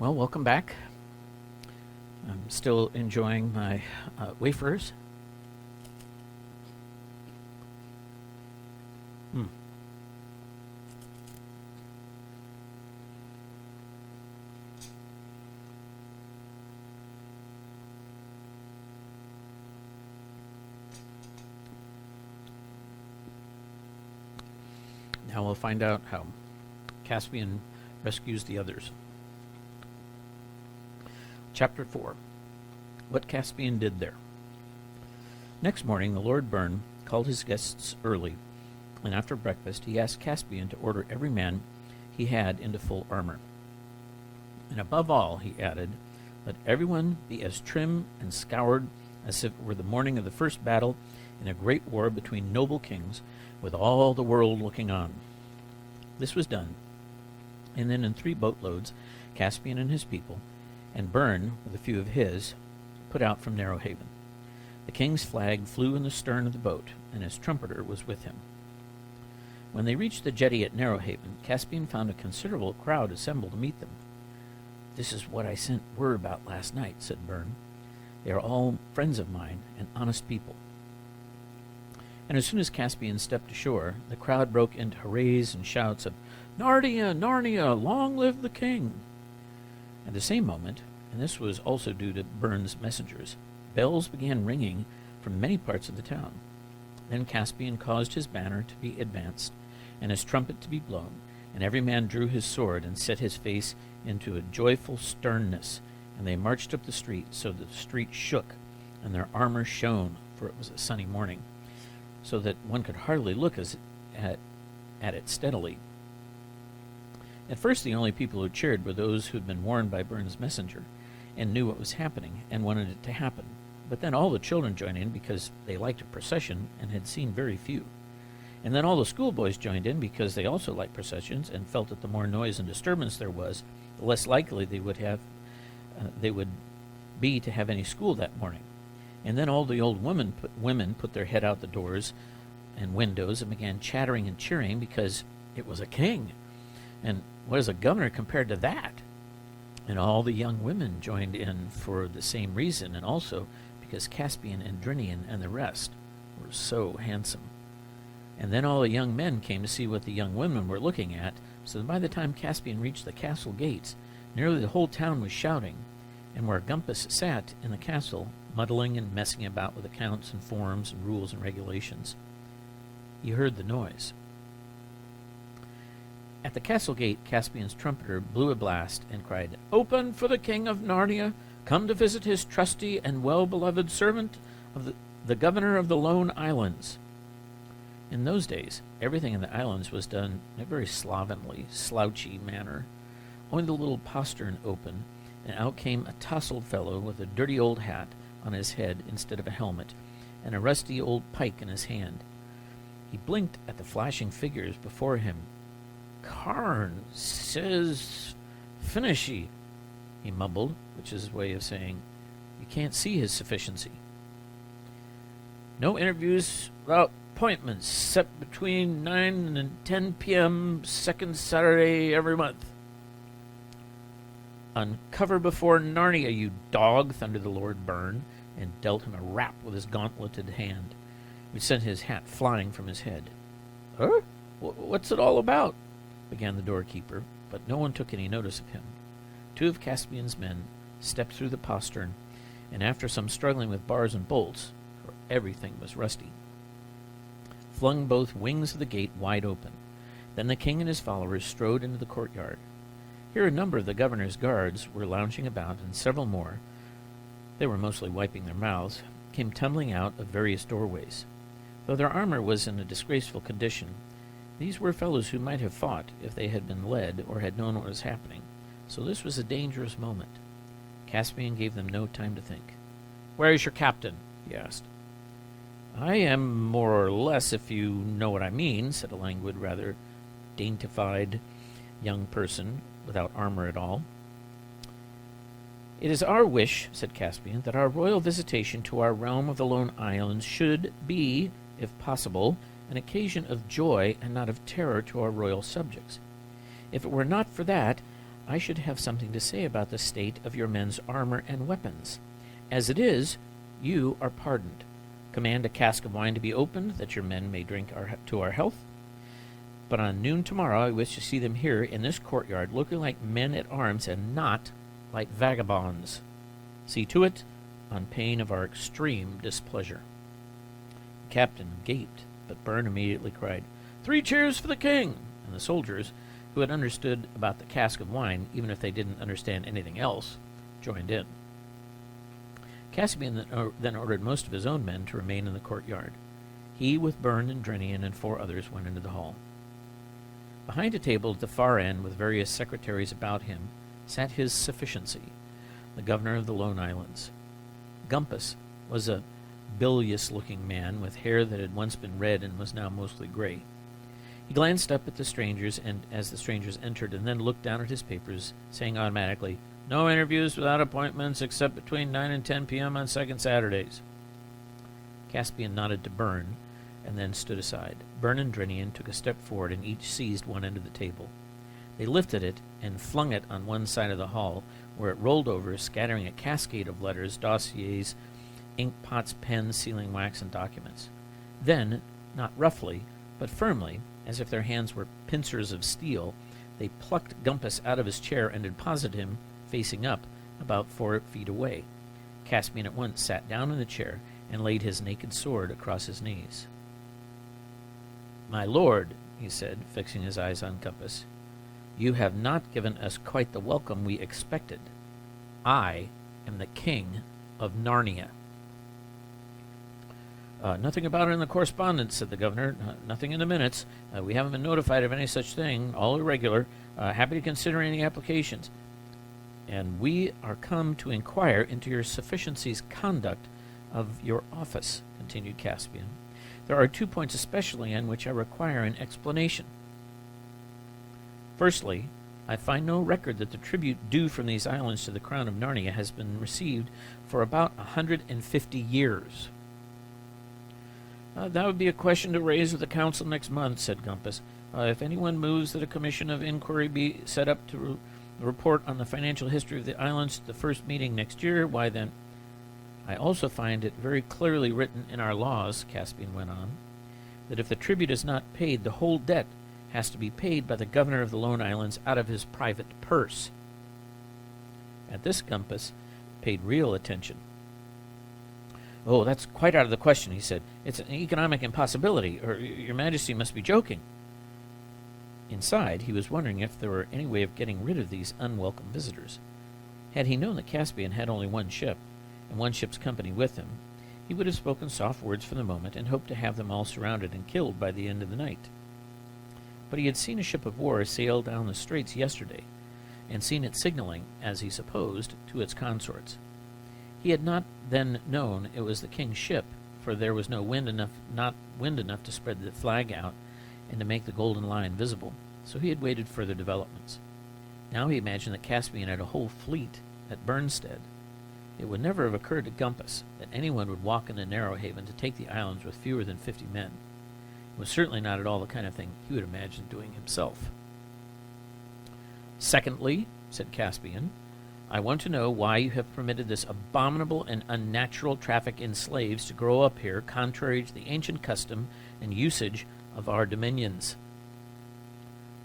Well, welcome back. I'm still enjoying my wafers. Hmm. Now we'll find out how Caspian rescues the others. Chapter 4. What Caspian Did There. Next morning, the Lord Byrne called his guests early, and after breakfast he asked Caspian to order every man he had into full armor. And above all, he added, let everyone be as trim and scoured as if it were the morning of the first battle in a great war between noble kings, with all the world looking on. This was done, and then in 3 boatloads, Caspian and his people, and Byrne, with a few of his, put out from Narrowhaven. The king's flag flew in the stern of the boat, and his trumpeter was with him. When they reached the jetty at Narrowhaven, Caspian found a considerable crowd assembled to meet them. This is what I sent word about last night, said Byrne. They are all friends of mine and honest people. And as soon as Caspian stepped ashore, the crowd broke into hurrahs and shouts of, Narnia, Narnia, long live the king! At the same moment, and this was also due to Byrne's messengers, bells began ringing from many parts of the town. Then Caspian caused his banner to be advanced, and his trumpet to be blown, and every man drew his sword and set his face into a joyful sternness, and they marched up the street so that the street shook, and their armor shone, for it was a sunny morning, so that one could hardly look at it steadily. At first the only people who cheered were those who had been warned by Byrne's messenger, and knew what was happening, and wanted it to happen. But then all the children joined in because they liked a procession and had seen very few. And then all the schoolboys joined in because they also liked processions and felt that the more noise and disturbance there was, the less likely they would be to have any school that morning. And then all the old women put their head out the doors and windows and began chattering and cheering because it was a king. And what is a governor compared to that? And all the young women joined in for the same reason, and also because Caspian and Drinian and the rest were so handsome. And then all the young men came to see what the young women were looking at, so that by the time Caspian reached the castle gates, nearly the whole town was shouting, and where Gumpus sat in the castle, muddling and messing about with accounts and forms and rules and regulations, he heard the noise. At the castle gate, Caspian's trumpeter blew a blast and cried, Open for the king of Narnia, come to visit his trusty and well-beloved servant of the governor of the Lone Islands. In those days, everything in the islands was done in a very slovenly, slouchy manner. Only the little postern opened, and out came a tousled fellow with a dirty old hat on his head instead of a helmet, and a rusty old pike in his hand. He blinked at the flashing figures before him. Karn says finishy, he mumbled, which is his way of saying, you can't see his sufficiency. No interviews without appointments set between 9 and 10 p.m. second Saturday every month. Uncover before Narnia, you dog, thundered the Lord Byrne, and dealt him a rap with his gauntleted hand, which sent his hat flying from his head. What's it all about? Began the doorkeeper, but no one took any notice of him. 2 of Caspian's men stepped through the postern, and after some struggling with bars and bolts, for everything was rusty, flung both wings of the gate wide open. Then the king and his followers strode into the courtyard. Here a number of the governor's guards were lounging about, and several more, they were mostly wiping their mouths, came tumbling out of various doorways. Though their armor was in a disgraceful condition, these were fellows who might have fought if they had been led or had known what was happening, so this was a dangerous moment. Caspian gave them no time to think. Where is your captain? He asked. I am more or less, if you know what I mean, said a languid, rather daintified young person without armor at all. It is our wish, said Caspian, that our royal visitation to our realm of the Lone Islands should be, if possible, an occasion of joy and not of terror to our royal subjects. If it were not for that, I should have something to say about the state of your men's armor and weapons. As it is, you are pardoned. Command a cask of wine to be opened, that your men may drink to our health. But on noon tomorrow I wish to see them here in this courtyard, looking like men at arms and not like vagabonds. See to it, on pain of our extreme displeasure." The captain gaped, but Byrne immediately cried, "3 cheers for the king!" And the soldiers, who had understood about the cask of wine, even if they didn't understand anything else, joined in. Caspian then ordered most of his own men to remain in the courtyard. He, with Byrne and Drinian and 4 others, went into the hall. Behind a table at the far end, with various secretaries about him, sat his sufficiency, the governor of the Lone Islands. Gumpus was a bilious-looking man with hair that had once been red and was now mostly gray. He glanced up at the strangers and as the strangers entered, and then looked down at his papers, saying automatically, "No interviews without appointments except between 9 and 10 p.m. on second Saturdays." Caspian nodded to Byrne and then stood aside. Byrne and Drinian took a step forward and each seized one end of the table. They lifted it and flung it on one side of the hall, where it rolled over, scattering a cascade of letters, dossiers, ink pots, pens, sealing wax, and documents. Then, not roughly, but firmly, as if their hands were pincers of steel, they plucked Gumpus out of his chair and deposited him, facing up, about 4 feet away. Caspian at once sat down in the chair and laid his naked sword across his knees. "My lord," he said, fixing his eyes on Gumpus, "you have not given us quite the welcome we expected. I am the king of Narnia." "Nothing about it in the correspondence," said the governor. "Nothing in the minutes. We haven't been notified of any such thing. All irregular. Happy to consider any applications. And we are come to inquire into your sufficiency's conduct of your office," continued Caspian. "There are 2 points especially on which I require an explanation. Firstly, I find no record that the tribute due from these islands to the crown of Narnia has been received for about 150 years. "That would be a question to raise with the council next month," said Gumpus. "If anyone moves that a commission of inquiry be set up to report on the financial history of the islands at the first meeting next year, why then—" "I also find it very clearly written in our laws," Caspian went on, "that if the tribute is not paid, the whole debt has to be paid by the governor of the Lone Islands out of his private purse." At this, Gumpus paid real attention. "Oh, that's quite out of the question," he said. "It's an economic impossibility, or your majesty must be joking." Inside, he was wondering if there were any way of getting rid of these unwelcome visitors. Had he known that Caspian had only one ship, and one ship's company with him, he would have spoken soft words for the moment and hoped to have them all surrounded and killed by the end of the night. But he had seen a ship of war sail down the straits yesterday, and seen it signaling, as he supposed, to its consorts. He had not then known it was the king's ship, for there was no wind enough to spread the flag out and to make the golden line visible, so he had waited further developments. Now he imagined that Caspian had a whole fleet at Burnstead. It would never have occurred to Gumpus that anyone would walk into Narrowhaven to take the islands with fewer than 50 men. It was certainly not at all the kind of thing he would imagine doing himself. "Secondly," said Caspian, "I want to know why you have permitted this abominable and unnatural traffic in slaves to grow up here, contrary to the ancient custom and usage of our dominions."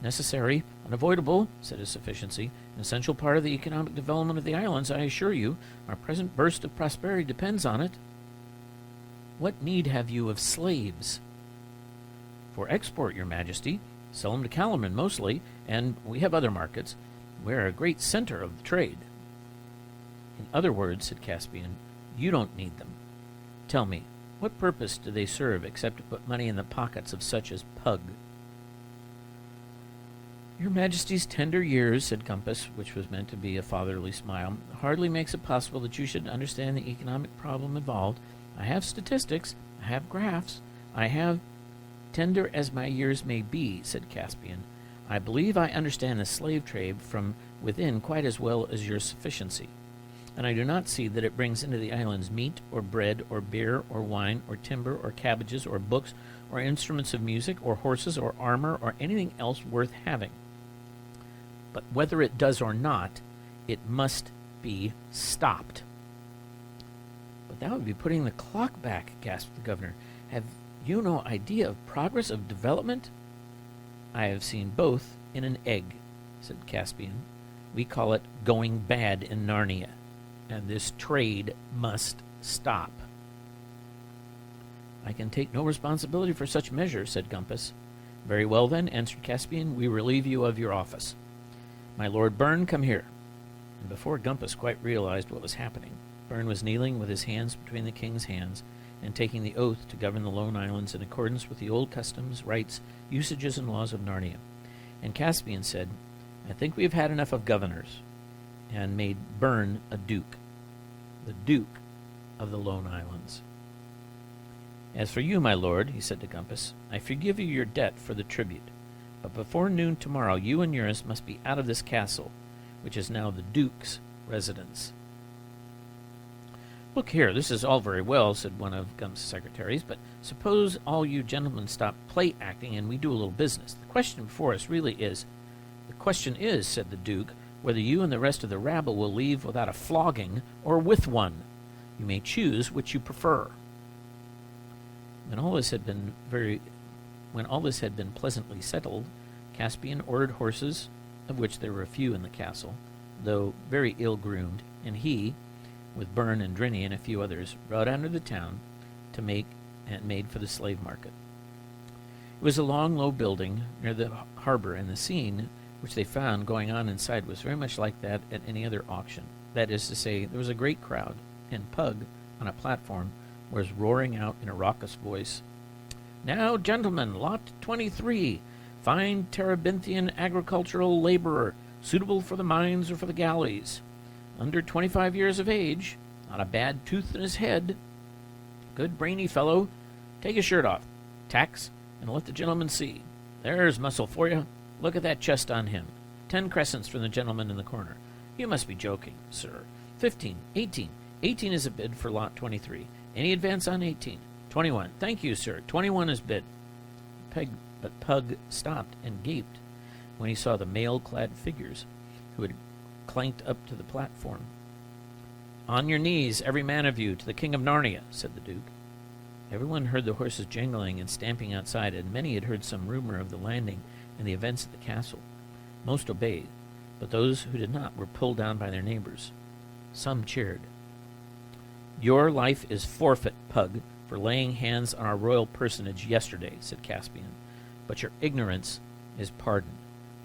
"Necessary, unavoidable," said his sufficiency, "an essential part of the economic development of the islands, I assure you. Our present burst of prosperity depends on it." "What need have you of slaves?" "For export, your majesty. Sell them to Calormen mostly, and we have other markets. We're a great center of the trade." "In other words," said Caspian, "you don't need them. Tell me, what purpose do they serve except to put money in the pockets of such as Pug?" "Your majesty's tender years," said Gumpus, which was meant to be a fatherly smile, "hardly makes it possible that you should understand the economic problem involved. I have statistics, I have graphs, I have—" "Tender as my years may be," said Caspian, "I believe I understand the slave trade from within quite as well as your sufficiency, and I do not see that it brings into the islands meat or bread or beer or wine or timber or cabbages or books or instruments of music or horses or armor or anything else worth having." but whether it does or not, it must be stopped. But that would be putting the clock back, gasped the governor. Have you no idea of progress of development? I have seen both in an egg, said Caspian. We call it going bad in Narnia, and this trade must stop. I can take no responsibility for such measures, said Gumpus. Very well, then, answered Caspian, we relieve you of your office. My Lord Byrne, come here. And before Gumpus quite realized what was happening, Byrne was kneeling with his hands between the king's hands and taking the oath to govern the Lone Islands in accordance with the old customs, rights, usages, and laws of Narnia. And Caspian said, I think we have had enough of governors, and made Byrne a duke, the Duke of the Lone Islands. As for you, my lord, he said to Gumpus, I forgive you your debt for the tribute, but before noon tomorrow you and yours must be out of this castle, which is now the Duke's residence. Look here, this is all very well, said one of Gump's secretaries, but suppose all you gentlemen stop play acting and we do a little business. The question before us really is, said the Duke, whether you and the rest of the rabble will leave without a flogging or with one. You may choose which you prefer. When all this had been pleasantly settled, Caspian ordered horses, of which there were a few in the castle, though very ill-groomed, and he, with Byrne and Drinny and a few others, rode out of the town to made for the slave market. It was a long, low building near the harbor, and the scene which they found going on inside was very much like that at any other auction. That is to say, there was a great crowd, and Pug, on a platform, was roaring out in a raucous voice, Now, gentlemen, lot 23, fine Terebinthian agricultural laborer, suitable for the mines or for the galleys. Under 25 years of age, not a bad tooth in his head. Good brainy fellow. Take his shirt off, tax, and let the gentleman see. There's muscle for you. Look at that chest on him. 10 crescents from the gentleman in the corner. You must be joking, sir. 15, 18. 18 is a bid for lot 23. Any advance on 18? 21. Thank you, sir. 21 is bid. But Pug stopped and gaped when he saw the mail-clad figures who had clanked up to the platform. On your knees, every man of you, to the King of Narnia, said the Duke. Everyone heard the horses jangling and stamping outside, and many had heard some rumor of the landing and the events at the castle. Most obeyed, but those who did not were pulled down by their neighbors. Some cheered. Your life is forfeit, Pug, for laying hands on our royal personage yesterday, said Caspian, but your ignorance is pardoned.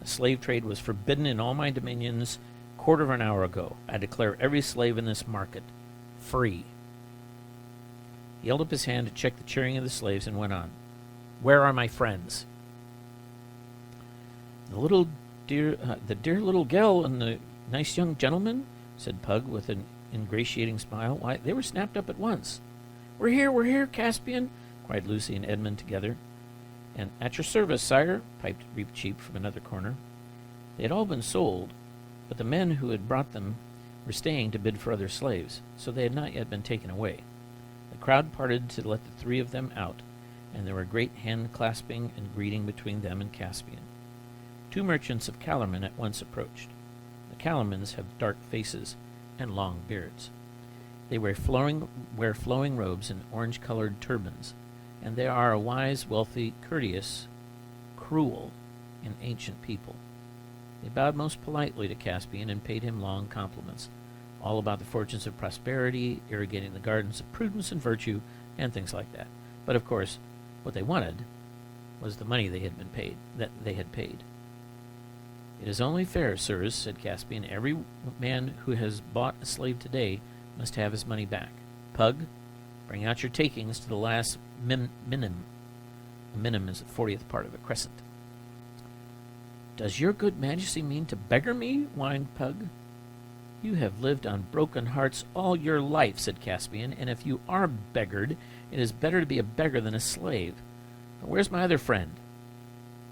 The slave trade was forbidden in all my dominions quarter of an hour ago. I declare every slave in this market free. He held up his hand to check the cheering of the slaves and went on. Where are my friends? The dear little gal and the nice young gentleman, said Pug with an ingratiating smile. Why, they were snapped up at once. We're here, Caspian, cried Lucy and Edmund together. And at your service, sire, piped Reap Cheap from another corner. They had all been sold, but the men who had brought them were staying to bid for other slaves, so they had not yet been taken away. The crowd parted to let the 3 of them out, and there were great hand-clasping and greeting between them and Caspian. 2 merchants of Calormen at once approached. The Calormens have dark faces and long beards. They wear flowing robes and orange-colored turbans, and they are a wise, wealthy, courteous, cruel, and ancient people. They bowed most politely to Caspian and paid him long compliments, all about the fortunes of prosperity, irrigating the gardens of prudence and virtue, and things like that. But of course, what they wanted was the money they had paid. It is only fair, sirs, said Caspian. Every man who has bought a slave today must have his money back. Pug, bring out your takings to the last minim. A minim is the 40th part of a crescent. Does your good majesty mean to beggar me? Whined Pug. You have lived on broken hearts all your life, said Caspian, and if you are beggared, it is better to be a beggar than a slave. But where's my other friend?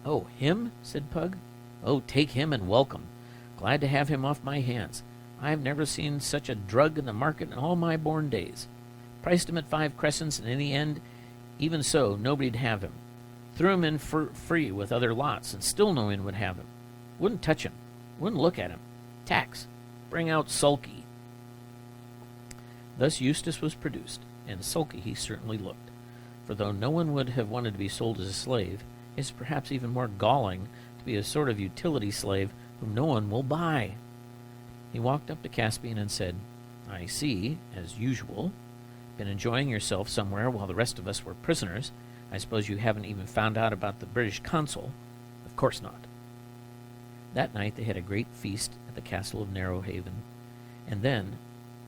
Oh, him? Said Pug. Oh, take him and welcome. Glad to have him off my hands. I have never seen such a drug in the market in all my born days. Priced him at 5 crescents, and in the end, even so, nobody'd have him. Threw him in for free with other lots, and still no one would have him. Wouldn't touch him. Wouldn't look at him. Tax. Bring out Sulky. Thus Eustace was produced, and sulky he certainly looked. For though no one would have wanted to be sold as a slave, it is perhaps even more galling to be a sort of utility slave whom no one will buy. He walked up to Caspian and said, I see, as usual, been enjoying yourself somewhere while the rest of us were prisoners. I suppose you haven't even found out about the British consul. Of course not. That night they had a great feast at the castle of Narrowhaven. And then,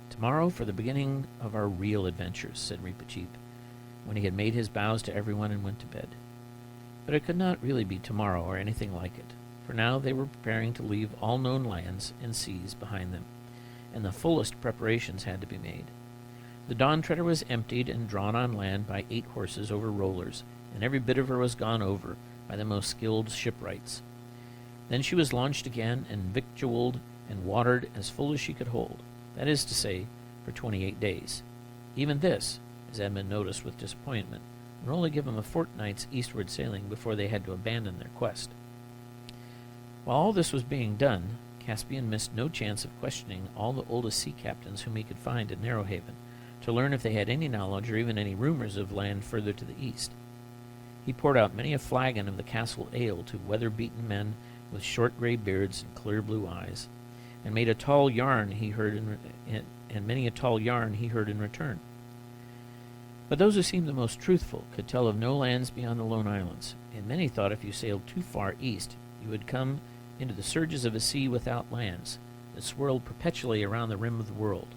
tomorrow for the beginning of our real adventures, said Reepicheep, when he had made his bows to everyone and went to bed. But it could not really be tomorrow or anything like it, for now they were preparing to leave all known lands and seas behind them, and the fullest preparations had to be made. The Dawn Treader was emptied and drawn on land by 8 horses over rollers, and every bit of her was gone over by the most skilled shipwrights. Then she was launched again and victualled and watered as full as she could hold, that is to say, for 28 days. Even this, as Edmund noticed with disappointment, would only give them a fortnight's eastward sailing before they had to abandon their quest. While all this was being done, Caspian missed no chance of questioning all the oldest sea captains whom he could find at Narrowhaven, to learn if they had any knowledge or even any rumors of land further to the east. He poured out many a flagon of the castle ale to weather-beaten men with short gray beards and clear blue eyes, and made a tall yarn he heard and many a tall yarn he heard in return. But those who seemed the most truthful could tell of no lands beyond the Lone Islands, and many thought if you sailed too far east, you would come into the surges of a sea without lands that swirled perpetually around the rim of the world.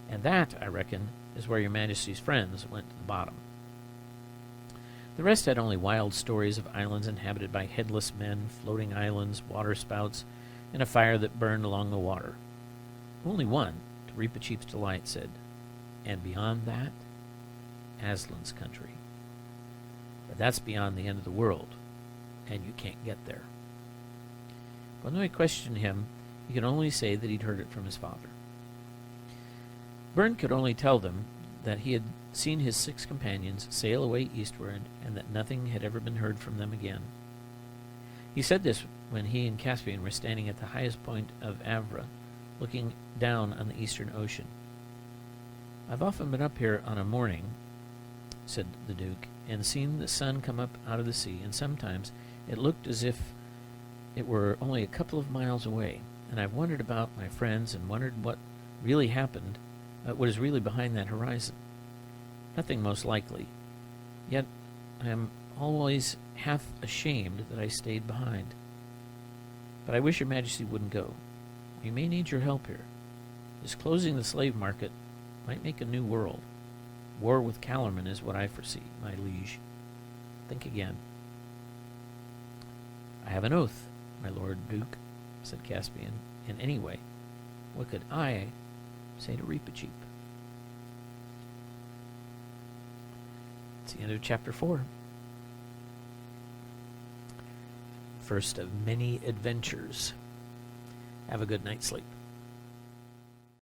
And that, I reckon, is where your Majesty's friends went to the bottom. The rest had only wild stories of islands inhabited by headless men, floating islands, waterspouts, and a fire that burned along the water. Only one, to Reepicheep's delight, said, and beyond that, Aslan's country. But that's beyond the end of the world, and you can't get there. When they questioned him, he could only say that he'd heard it from his father. Byrne could only tell them that he had seen his 6 companions sail away eastward, and that nothing had ever been heard from them again. He said this when he and Caspian were standing at the highest point of Avra, looking down on the eastern ocean. I've often been up here on a morning, said the Duke, and seen the sun come up out of the sea, and sometimes it looked as if it were only a couple of miles away, and I've wondered about my friends and wondered what really happened, what is really behind that horizon. Nothing most likely. Yet I am always half ashamed that I stayed behind. But I wish your Majesty wouldn't go. We may need your help here. This closing the slave market might make a new world. War with Calormen is what I foresee, my liege. Think again. I have an oath, my Lord Duke, said Caspian. And anyway, what could I say to Reepicheep? It's the end of chapter 4. First of many adventures. Have a good night's sleep.